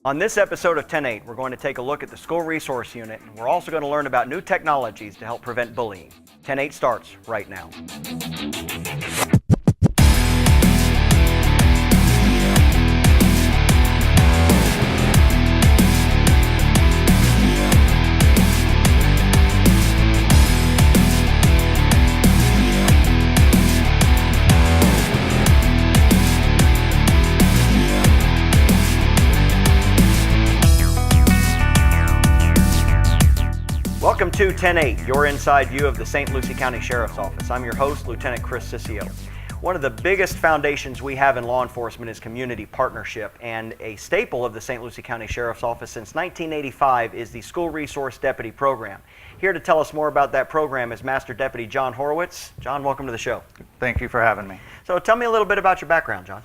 On this episode of 10-8, we're going to take a look at the School Resource Unit, and we're also going to learn about new technologies to help prevent bullying. 10-8 starts right now. Welcome to 10-8, your inside view of the St. Lucie County Sheriff's Office. I'm your host, Lieutenant Chris Ciccio. One of the biggest foundations we have in law enforcement is community partnership, and a staple of the St. Lucie County Sheriff's Office since 1985 is the School Resource Deputy Program. Here to tell us more about that program is Master Deputy John Horowitz. John, welcome to the show. Thank you for having me. So tell me a little bit about your background, John.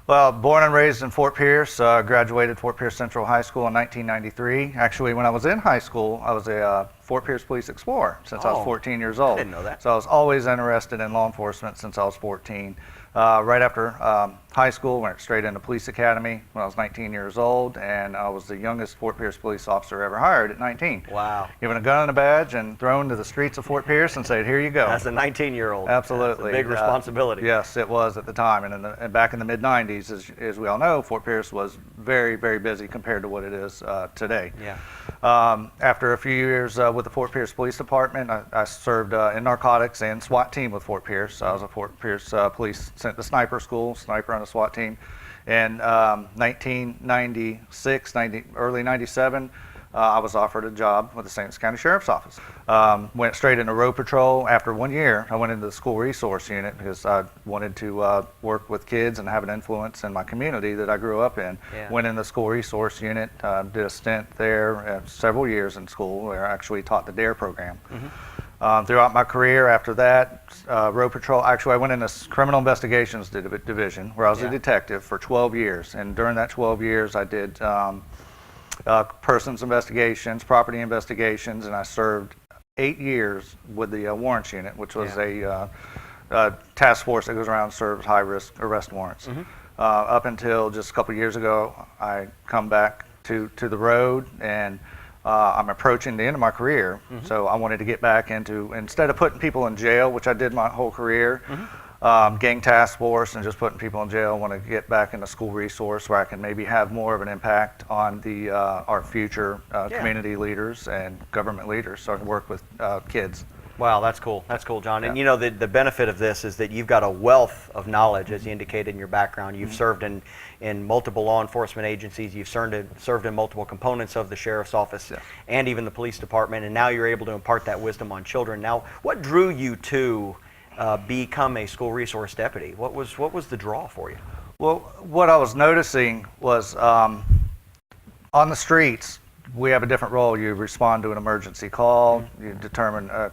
Well, born and raised in Fort Pierce, graduated Fort Pierce Central High School in 1993. Actually, when I was in high school, I was a Fort Pierce Police Explorer since I was 14 years old. I didn't know that. So I was always interested in law enforcement since I was 14. Right after high school, went straight into police academy when I was 19 years old, and I was the youngest Fort Pierce police officer ever hired at 19. Wow. Given a gun and a badge and thrown to the streets of Fort Pierce and said, here you go. As a 19-year-old. Absolutely. That's a big responsibility. Yes, it was at the time. And back in the mid-90s, as we all know, Fort Pierce was very, very busy compared to what it is today. Yeah. After a few years with the Fort Pierce Police Department, I served in narcotics and SWAT team with Fort Pierce. I was a Fort Pierce police, sent to sniper school, sniper on a SWAT team. In 1996, early 97, I was offered a job with the St. Lucie County Sheriff's Office. Went straight into road patrol. After 1 year, I went into the School Resource Unit because I wanted to work with kids and have an influence in my community that I grew up in. Yeah. Went in the School Resource Unit, did a stint there several years in school where I actually taught the DARE program. Throughout my career after that, road patrol, actually I went in this criminal investigations division where I was a detective for 12 years. And during that 12 years, I did persons investigations, property investigations, and I served 8 years with the warrants unit, which was a task force that goes around and serves high-risk arrest warrants. Up until just a couple years ago, I come back to the road, and I'm approaching the end of my career, so I wanted to get back into, instead of putting people in jail, which I did my whole career, gang task force and just putting people in jail, I want to get back into school resource where I can maybe have more of an impact on the our future community leaders and government leaders, so I can work with kids. Wow, that's cool. That's cool, John. And you know, the benefit of this is that you've got a wealth of knowledge, as you indicated in your background. You've served in multiple law enforcement agencies. You've served in multiple components of the Sheriff's Office and even the police department, and now you're able to impart that wisdom on children. Now, what drew you to become a school resource deputy? What was the draw for you? Well, what I was noticing was on the streets, we have a different role. You respond to an emergency call, you determine a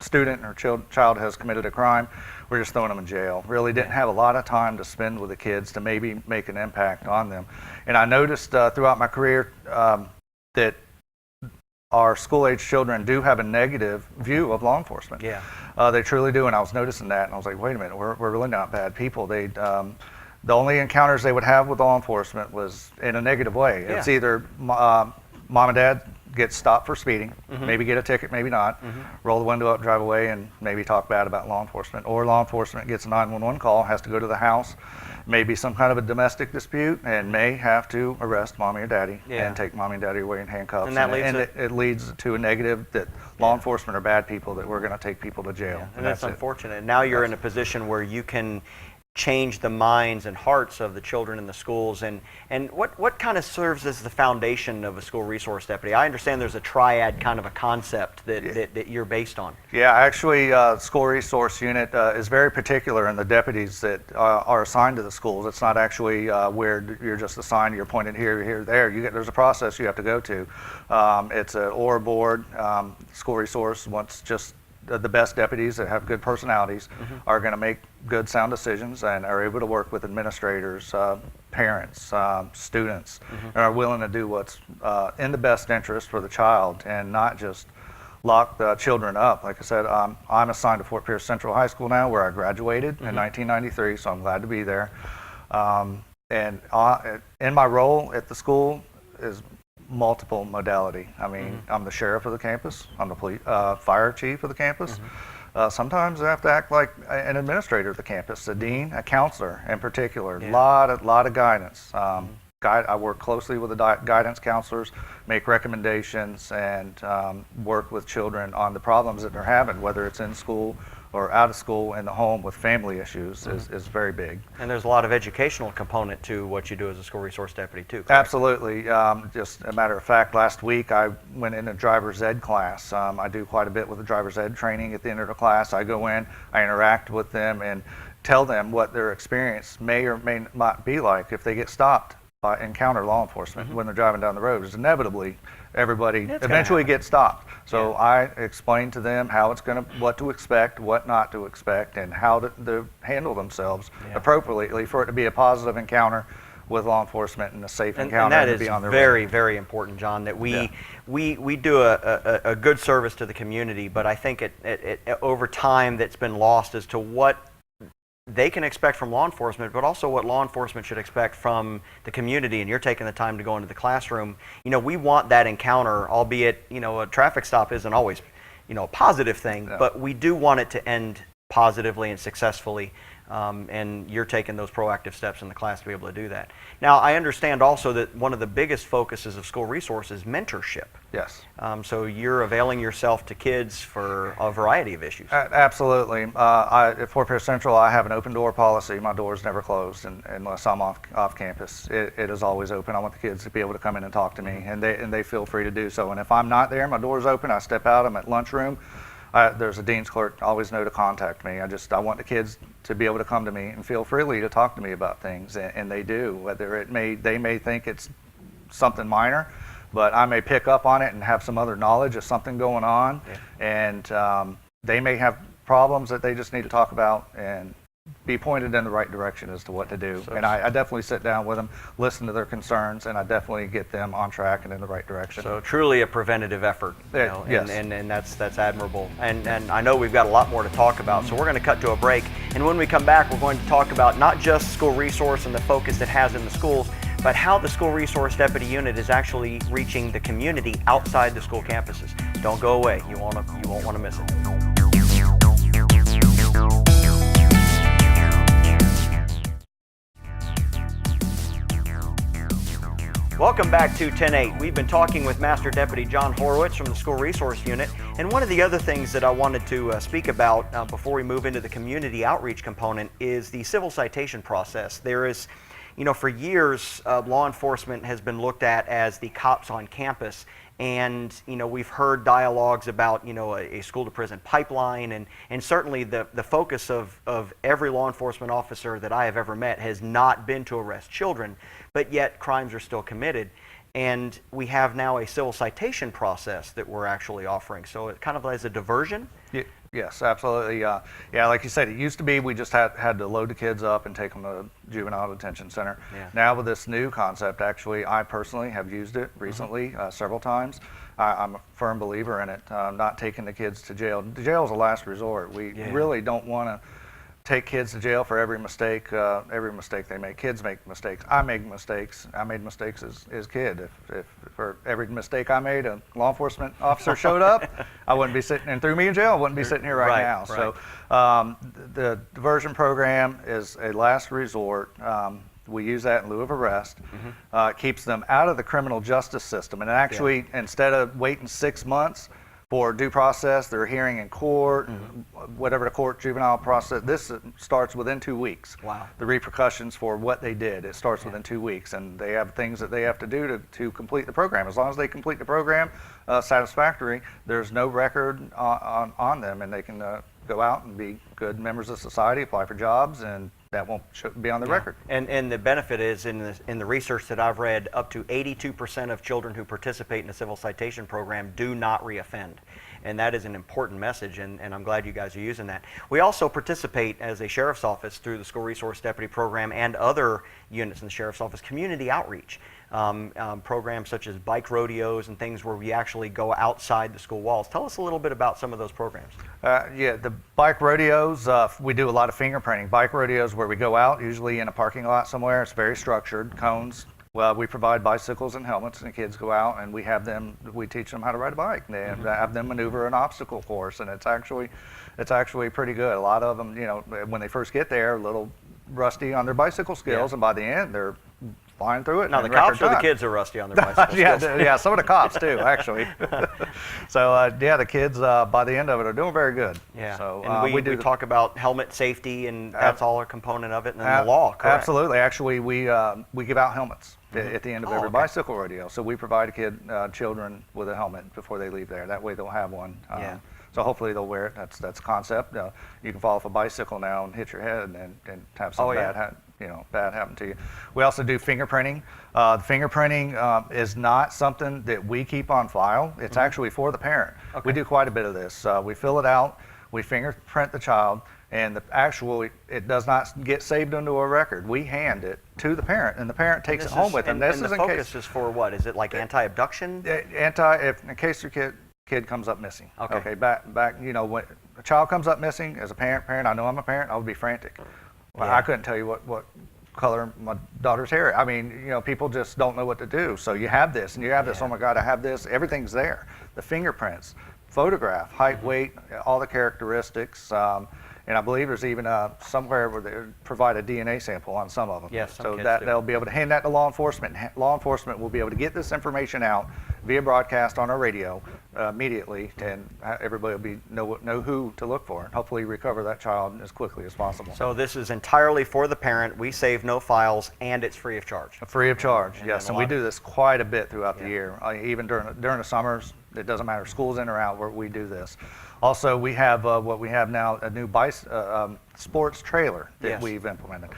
student or child has committed a crime, we're just throwing them in jail. Really didn't have a lot of time to spend with the kids to maybe make an impact on them. And I noticed throughout my career that our school-age children do have a negative view of law enforcement. Yeah. They truly do, and I was noticing that, and I was like, wait a minute, we're really not bad people. The only encounters they would have with law enforcement was in a negative way. Yeah. It's either mom and dad get stopped for speeding, maybe get a ticket, maybe not, roll the window up, drive away, and maybe talk bad about law enforcement. Or law enforcement gets a 911 call, has to go to the house, maybe some kind of a domestic dispute, and may have to arrest mommy or daddy and take mommy and daddy away in handcuffs. And that it leads to a negative that law enforcement are bad people, that we're going to take people to jail. And that's unfortunate. Now you're in a position where you can change the minds and hearts of the children in the schools, and what kind of serves as the foundation of a school resource deputy? I understand there's a triad kind of a concept that you're based on. Yeah, actually, school resource unit is very particular in the deputies that are assigned to the schools. It's not actually where you're just assigned, you're appointed here, there. There's a process you have to go to. It's an OR board. School resource wants just the best deputies that have good personalities are going to make good, sound decisions and are able to work with administrators, parents, students, and are willing to do what's in the best interest for the child and not just lock the children up. Like I said, I'm assigned to Fort Pierce Central High School now, where I graduated in 1993, so I'm glad to be there. And in my role at the school is multiple modality. I mean, I'm the sheriff of the campus. I'm the fire chief of the campus. Sometimes I have to act like an administrator of the campus, a dean, a counselor in particular. Yeah. Lot of guidance. I work closely with the guidance counselors, make recommendations, and work with children on the problems that they're having, whether it's in school or out of school, in the home with family issues is very big. And there's a lot of educational component to what you do as a school resource deputy too, correct? Absolutely. Just a matter of fact, last week I went in a driver's ed class. I do quite a bit with the driver's ed training at the end of the class. I go in, I interact with them and tell them what their experience may or may not be like if they get stopped by encounter law enforcement when they're driving down the road. Because inevitably everybody eventually gets stopped. So I explain to them how what to expect, what not to expect, and how to handle themselves appropriately for it to be a positive encounter with law enforcement and a safe encounter and that to is be on their very, road. very important, John, that we do a good service to the community, but I think it over time that's been lost as to what they can expect from law enforcement, but also what law enforcement should expect from the community. And you're taking the time to go into the classroom. You know, we want that encounter, albeit, you know, a traffic stop isn't always, you know, a positive thing, but we do want it to end positively and successfully. And you're taking those proactive steps in the class to be able to do that. Now, I understand also that one of the biggest focuses of school resources is mentorship. Yes. So you're availing yourself to kids for a variety of issues. Absolutely. At Fort Pierce Central, I have an open door policy. My door's never closed unless I'm off campus. It is always open. I want the kids to be able to come in and talk to me, and they feel free to do so. And if I'm not there, my door's open, I step out, I'm at lunchroom. There's a dean's clerk, always know to contact me. I want the kids to be able to come to me and feel freely to talk to me about things, and they do. Whether they may think it's something minor, but I may pick up on it and have some other knowledge of something going on, and they may have problems that they just need to talk about and be pointed in the right direction as to what to do. And I definitely sit down with them, listen to their concerns, and I definitely get them on track and in the right direction. So truly a preventative effort, you know, yes. and that's admirable. And I know we've got a lot more to talk about, so we're going to cut to a break. And when we come back, we're going to talk about not just school resource and the focus it has in the schools, but how the school resource deputy unit is actually reaching the community outside the school campuses. Don't go away. You won't want to miss it. Welcome back to 10-8. We've been talking with Master Deputy John Horowitz from the School Resource Unit, and one of the other things that I wanted to speak about before we move into the community outreach component is the civil citation process. There is, you know, for years, law enforcement has been looked at as the cops on campus, and, you know, we've heard dialogues about, you know, a school-to-prison pipeline, and certainly the focus of every law enforcement officer that I have ever met has not been to arrest children, but yet crimes are still committed. And we have now a civil citation process that we're actually offering. So it kind of as a diversion. Yes, absolutely. Yeah, like you said, it used to be we just had to load the kids up and take them to juvenile detention center. Yeah. Now with this new concept, actually, I personally have used it recently several times. I'm a firm believer in it, not taking the kids to jail. The jail is a last resort. We really don't want to take kids to jail for every mistake they make. Kids make mistakes. I make mistakes. I made mistakes as kid. If for every mistake I made, a law enforcement officer showed up, I wouldn't be sitting and threw me in jail. I wouldn't be sitting here right now. Right. So the diversion program is a last resort. We use that in lieu of arrest. It keeps them out of the criminal justice system. And actually, instead of waiting 6 months for due process, their hearing in court, whatever the court juvenile process, this starts within 2 weeks. Wow. The repercussions for what they did, it starts within 2 weeks, and they have things that they have to do to complete the program. As long as they complete the program satisfactory, there's no record on them, and they can go out and be good members of society, apply for jobs, and that won't be on the record. And the benefit is in the research that I've read, up to 82% of children who participate in the civil citation program do not reoffend. and that is an important message, and I'm glad you guys are using that. We also participate as a sheriff's office through the School Resource Deputy Program and other units in the sheriff's office, community outreach. Programs such as bike rodeos and things where we actually go outside the school walls. Tell us a little bit about some of those programs. Yeah, the bike rodeos, we do a lot of fingerprinting. Bike rodeos where we go out, usually in a parking lot somewhere. It's very structured, cones. Well, we provide bicycles and helmets, and the kids go out, and we teach them how to ride a bike. And have them maneuver an obstacle course, and it's actually pretty good. A lot of them, when they first get there, a little rusty on their bicycle skills, and by the end, they're flying through it. Now, the cops or the kids are rusty on their bicycles. Yeah, some of the cops too, actually. So, the kids by the end of it are doing very good. Yeah, so and we talk about helmet safety, and that's all a component of it, and then the law, correct? Absolutely. Actually, we give out helmets at the end of every bicycle rodeo. So we provide children with a helmet before they leave there. That way they'll have one. So hopefully they'll wear it. That's the concept. You can fall off a bicycle now and hit your head and have something bad happen to you. We also do fingerprinting. The fingerprinting is not something that we keep on file. It's actually for the parent. Okay. We do quite a bit of this. We fill it out. We fingerprint the child. And it does not get saved into a record. We hand it to the parent, and the parent takes it home with them. And the focus is for what? Is it like anti-abduction? In case your kid comes up missing. Okay. Back. When a child comes up missing, as a parent, I know I'm a parent. I would be frantic. Well, I couldn't tell you what color my daughter's hair. I mean, people just don't know what to do. So you have this, and you have this. Oh my God, I have this. Everything's there. The fingerprints, photograph, height, weight, all the characteristics. And I believe there's even somewhere where they provide a DNA sample on some of them. Yes, so they'll be able to hand that to law enforcement. Law enforcement will be able to get this information out via broadcast on our radio immediately, and everybody will know who to look for, and hopefully recover that child as quickly as possible. So this is entirely for the parent. We save no files, and it's free of charge. Free of charge, yes. And we do this quite a bit throughout the year, even during the summers. It doesn't matter, school's in or out, where we do this. Also, we have what we have now, a new sports trailer that we've implemented.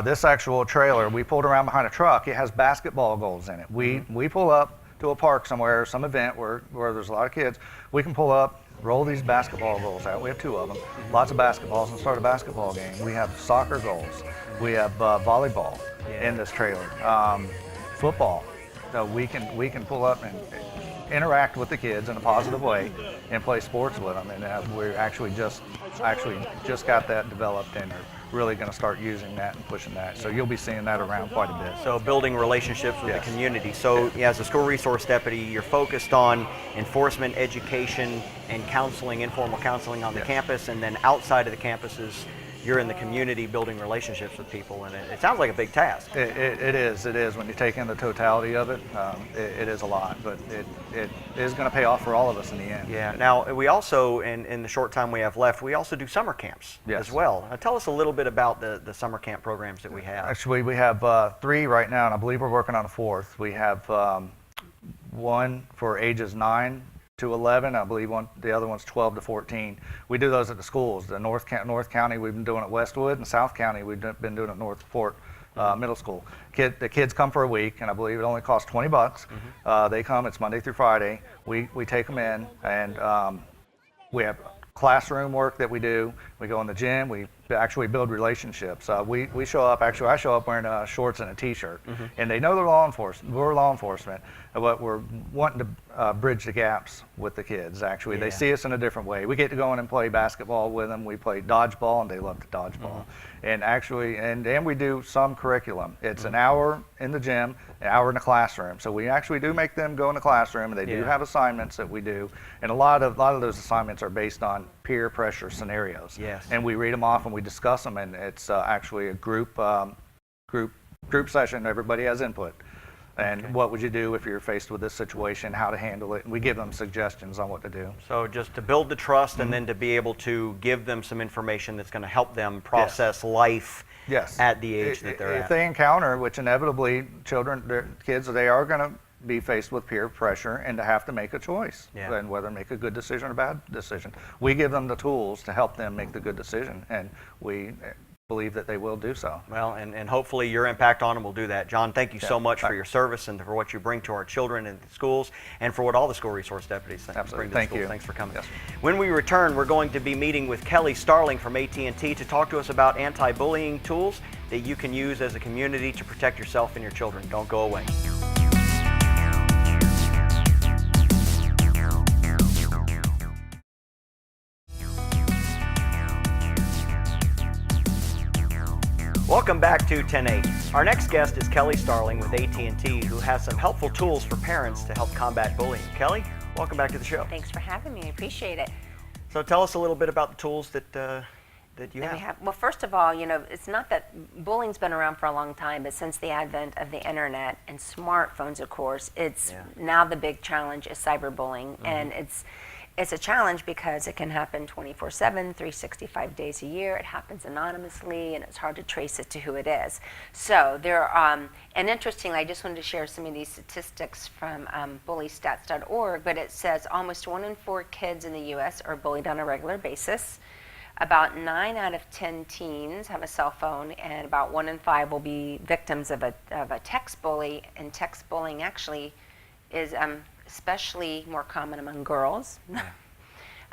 This actual trailer, we pulled around behind a truck. It has basketball goals in it. We pull up to a park somewhere, some event where there's a lot of kids. We can pull up, roll these basketball goals out. We have 2 of them, lots of basketballs, and start a basketball game. We have soccer goals. We have volleyball in this trailer. Football. So we can pull up and interact with the kids in a positive way and play sports with them, and we're actually just got that developed, and are really going to start using that and pushing that. So you'll be seeing that around quite a bit. So building relationships with the community. So as a school resource deputy, you're focused on enforcement, education, and counseling, informal counseling on the campus, and then outside of the campuses, you're in the community building relationships with people, and it sounds like a big task. It is. When you take in the totality of it, it is a lot, but it is going to pay off for all of us in the end. Yeah. Now, we also, in the short time we have left, we also do summer camps as well. Tell us a little bit about the summer camp programs that we have. Actually, we have 3 right now, and I believe we're working on a 4th. We have one for ages 9 to 11. I believe the other one's 12 to 14. We do those at the schools. The North County, we've been doing at Westwood, and South County, we've been doing at North Fork Middle School. The kids come for a week, and I believe it only costs $20. They come. It's Monday through Friday. We take them in, and we have classroom work that we do. We go in the gym. We actually build relationships. We show up. Actually, I show up wearing shorts and a T-shirt, and they know they're law enforcement. We're law enforcement, but we're wanting to bridge the gaps with the kids. Actually, they see us in a different way. We get to go in and play basketball with them. We play dodgeball, and they love the dodgeball. And actually, and we do some curriculum. It's an hour in the gym, an hour in the classroom. So we actually do make them go in the classroom, and they do have assignments that we do. And a lot of those assignments are based on peer pressure scenarios. Yes. And we read them off and we discuss them, and it's actually a group session. Everybody has input. And what would you do if you're faced with this situation, how to handle it, and we give them suggestions on what to do. So just to build the trust, and then to be able to give them some information that's going to help them process life at the age that they're at. If they encounter, which inevitably kids, they are going to be faced with peer pressure and to have to make a choice, and whether make a good decision or a bad decision. We give them the tools to help them make the good decision, and we believe that they will do so. Well, and hopefully your impact on them will do that. John, thank you so much for Right. your service and for what you bring to our children and schools, and for what all the school resource deputies Absolutely. bring to Thank the schools. you. Thanks for coming. Yes. When we return, we're going to be meeting with Kelly Starling from AT&T to talk to us about anti-bullying tools that you can use as a community to protect yourself and your children. Don't go away. Welcome back to 10-8. Our next guest is Kelly Starling with AT&T, who has some helpful tools for parents to help combat bullying. Kelly, welcome back to the show. Thanks for having me. I appreciate it. So tell us a little bit about the tools that you That have. well, first of all, it's not that bullying's been around for a long time, but since the advent of the internet and smartphones, of course, it's now the big challenge is cyberbullying, and it's a challenge because it can happen 24/7, 365 days a year. It happens anonymously, and it's hard to trace it to who it is. So there, and interestingly, I just wanted to share some of these statistics from bullystats.org, but it says almost 1 in 4 kids in the U.S. are bullied on a regular basis. About 9 out of 10 teens have a cell phone, and about 1 in 5 will be victims of a text bully. And text bullying actually is especially more common among girls.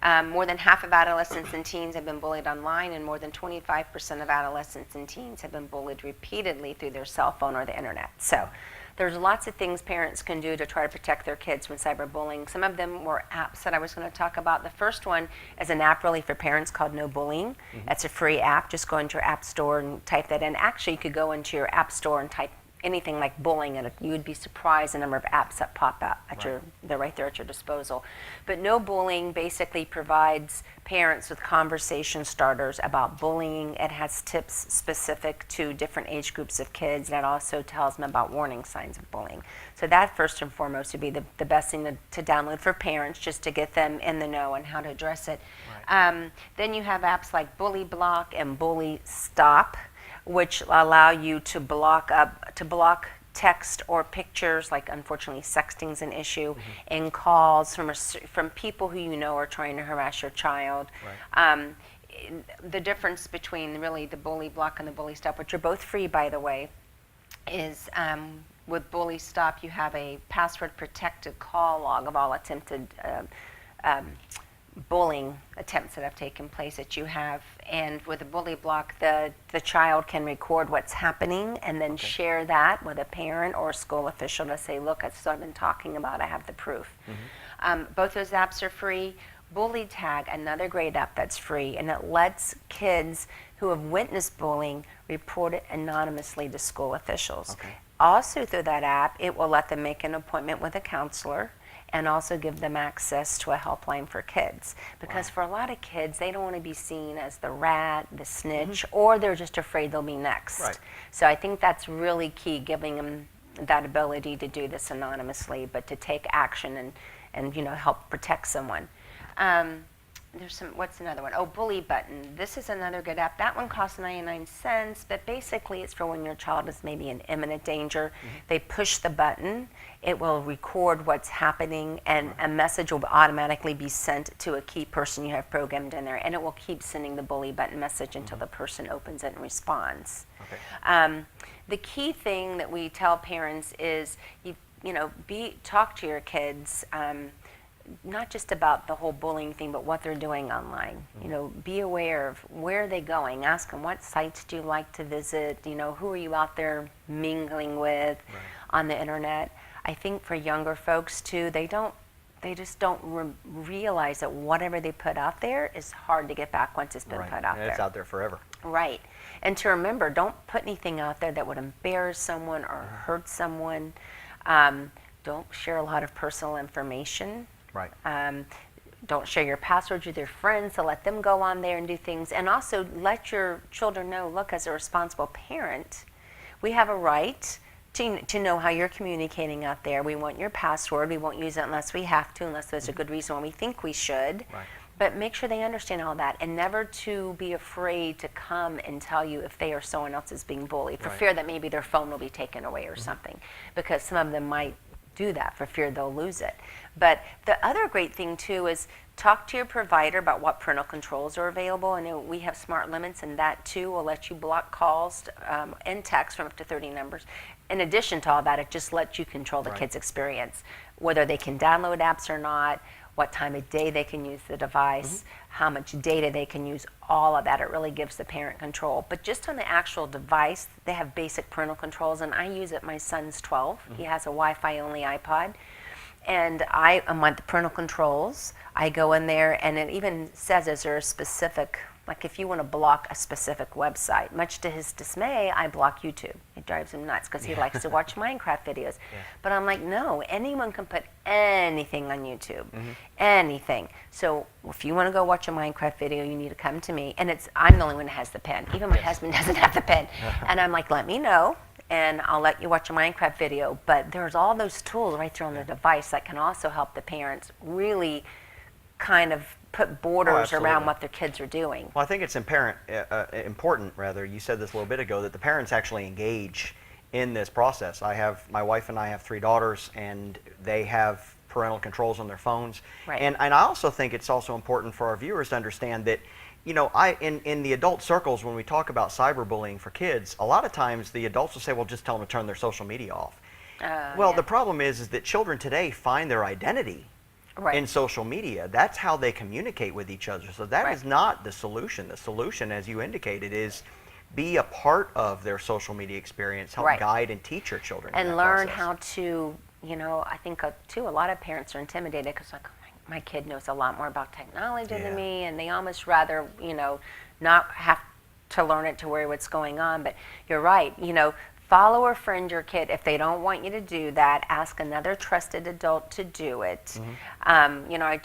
More than half of adolescents and teens have been bullied online, and more than 25% of adolescents and teens have been bullied repeatedly through their cell phone or the internet. So there's lots of things parents can do to try to protect their kids from cyberbullying. Some of them were apps that I was going to talk about. The first one is an app really for parents called No Bullying. It's a free app. Just go into your app store and type that in. Actually, you could go into your app store and type anything like bullying, and you would be surprised the number of apps that pop up at they're right there at your disposal. But No Bullying basically provides parents with conversation starters about bullying. It has tips specific to different age groups of kids, and it also tells them about warning signs of bullying. So that first and foremost would be the best thing to download for parents, just to get them in the know on how to address it. Then you have apps like Bully Block and Bully Stop, which allow you to block text or pictures, like unfortunately sexting's an issue, and calls from people who you know are trying to harass your child. The difference between really the Bully Block and the Bully Stop, which are both free by the way, is with Bully Stop you have a password protected call log of all attempted bullying attempts that have taken place that you have, and with a Bully Block the child can record what's happening and then share that with a parent or a school official to say, look, that's what I've been talking about, I have the proof. Both those apps are free. Bully Tag, another great app that's free, and it lets kids who have witnessed bullying report it anonymously to school officials. Also through that app, it will let them make an appointment with a counselor and also give them access to a helpline for kids. Because for a lot of kids, they don't want to be seen as the rat, the snitch, or they're just afraid they'll be next. So I think that's really key, giving them that ability to do this anonymously, but to take action and help protect someone. There's what's another one? Oh, Bully Button. This is another good app. That one costs 99 cents, but basically it's for when your child is maybe in imminent danger. They push the button, it will record what's happening, and a message will automatically be sent to a key person you have programmed in there, and it will keep sending the Bully Button message until the person opens it and responds. The key thing that we tell parents is, talk to your kids, not just about the whole bullying thing, but what they're doing online. Be aware of where are they going. Ask them, what sites do you like to visit? Who are you out there mingling with on the internet? I think for younger folks too, they just don't realize that whatever they put out there is hard to get back once it's been put out there. It's out there forever. Right. And to remember, don't put anything out there that would embarrass someone or hurt someone. Don't share a lot of personal information. Don't share your passwords with your friends, so let them go on there and do things. And also let your children know, look, as a responsible parent, we have a right to know how you're communicating out there. We want your password. We won't use it unless we have to, unless there's a good reason why we think we should. But make sure they understand all that, and never to be afraid to come and tell you if they or someone else is being bullied, for fear that maybe their phone will be taken away or something, because some of them might do that for fear they'll lose it. But the other great thing too is talk to your provider about what parental controls are available. I know we have smart limits, and that too will let you block calls and text from up to 30 numbers. In addition to all that, it just lets you control the Right. kids' experience, whether they can download apps or not, what time of day they can use the device, how much data they can use, all of that. It really gives the parent control. But just on the actual device, they have basic parental controls, and I use it. My son's 12. He has a Wi-Fi only iPod. And I'm on the parental controls. I go in there, and it even says, is there a specific, like if you want to block a specific website. Much to his dismay, I block YouTube. It drives him nuts because he likes to watch Minecraft videos. But I'm like, no, anyone can put anything on YouTube, anything. So if you want to go watch a Minecraft video, you need to come to me. And I'm the only one that has the pen. Even my husband doesn't have the pen. And I'm like, let me know, and I'll let you watch a Minecraft video. But there's all those tools right there on the device that can also help the parents really kind of put borders around absolutely. what their kids are doing. Well, I think it's important, rather, you said this a little bit ago, that the parents actually engage in this process. My wife and I have 3 daughters, and they have parental controls on their phones. Right. And I also think it's also important for our viewers to understand that, you know, in the adult circles, when we talk about cyberbullying for kids, a lot of times the adults will say, well, just tell them to turn their social media off. Well, Yeah. the problem is that children today find their identity Right. in social media. That's how they communicate with each other. So that Right. is not the solution. The solution, as you indicated, is be a part of their social media experience, help Right. guide and teach your children in And that learn process. how to, you know, I think too, a lot of parents are intimidated because like, oh, my kid knows a lot more about technology Yeah. than me, and they almost rather, you know, not have to learn it to where what's going on. But you're right, you know, follow or friend your kid. If they don't want you to do that, ask another trusted adult to do it. You know, I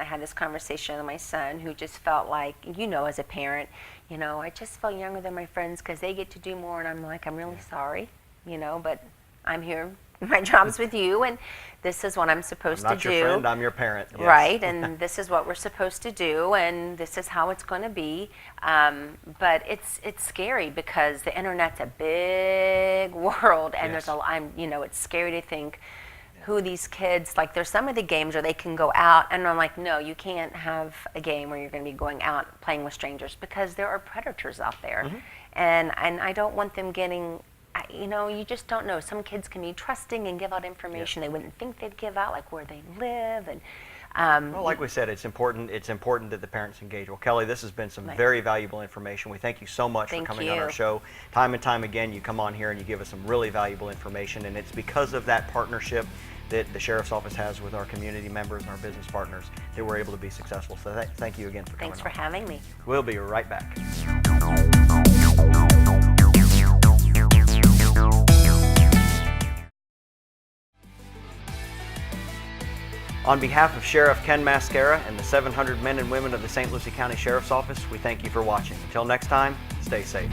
had this conversation with my son who just felt like, you know, as a parent, you know, I just feel younger than my friends because they get to do more. And I'm like, I'm really sorry, you know, but I'm here. My job's with you, and this is what I'm supposed I'm not to do. your friend, I'm your parent. Yes. Right, and this is what we're supposed to do, and this is how it's going to be. But it's scary because the internet's a big world, and Yes. you know, it's scary to think who these kids, like there's some of the games where they can go out, and I'm like, no, you can't have a game where you're going to be going out playing with strangers because there are predators out there, and I don't want them getting. You know, you just don't know. Some kids can be trusting and give out information they wouldn't think they'd give out, like where they live, and Well, like we said, it's important that the parents engage. Well, Kelly, this has been some Right. very valuable information. We thank you so much Thank for coming on our you. show. Time and time again, you come on here and you give us some really valuable information, and it's because of that partnership that the Sheriff's Office has with our community members and our business partners that we're able to be successful. So thank you again for coming thanks for on. having me. We'll be right back. On behalf of Sheriff Ken Mascara and the 700 men and women of the St. Lucie County Sheriff's Office, we thank you for watching. Until next time, stay safe.